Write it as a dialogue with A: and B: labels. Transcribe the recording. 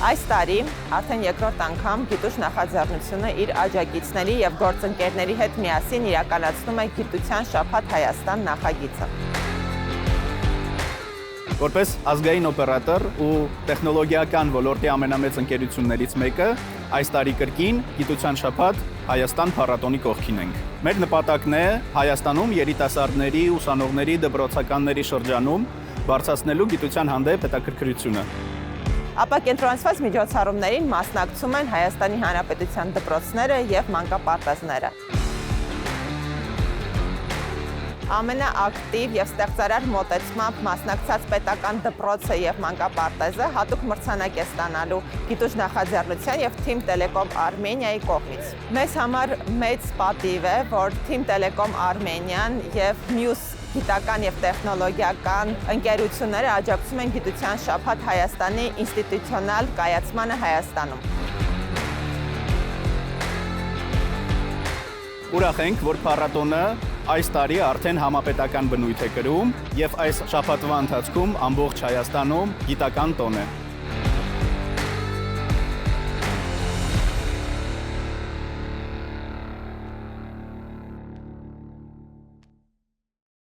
A: Այս տարի արդեն երկրորդ անգամ գիտուժ նախաձեռնությունը իր աջակիցների եւ գործընկերների հետ միասին իրականացնում է Գիտության շաբաթ Հայաստան նախագիծը։
B: Որպես ազգային օպերատոր ու տեխնոլոգիական ոլորտի ամենամեծ ընկերություններից մեկը, այս տարի կրկին Գիտության շաբաթ Հայաստան փառատոնի կողքին ենք։ Մեր նպատակն է Հայաստանում երիտասարդների, ուսանողների, դպրոցականների շրջանում բարձրացնելու գիտության հանդեպ հետաքրքրությունը։
A: Ապա կենտրոնացված միջոցառումներին մասնակցում են Հայաստանի Հանրապետության դպրոցները եւ մանկապարտեզները։ Ամենաակտիվ եւ ստեղծարար մոտեցմամբ մասնակցած պետական դպրոցը եւ մանկապարտեզը հատուկ մրցանակ է ստանալու գիտուժ նախաձեռնության եւ Թիմ Տելեկոմ Արմենիայի կողմից։ Մեզ համար մեծ պատիվ է, որ Թիմ Տելեկոմ Արմենիան եւ մյուս գիտական եւ տեխնոլոգիական ընկերությունները աջակցում են Գիտության շաբաթ Հայաստանի ինստիտուցիոնալ կայացմանը Հայաստանում։
B: Ուրախ ենք, որ փառատոնը այս տարի արդեն համապետական բնույթ է կրում եւ այս շաբաթվա ընթացքում ամբողջ Հայաստանում գիտական տոն է։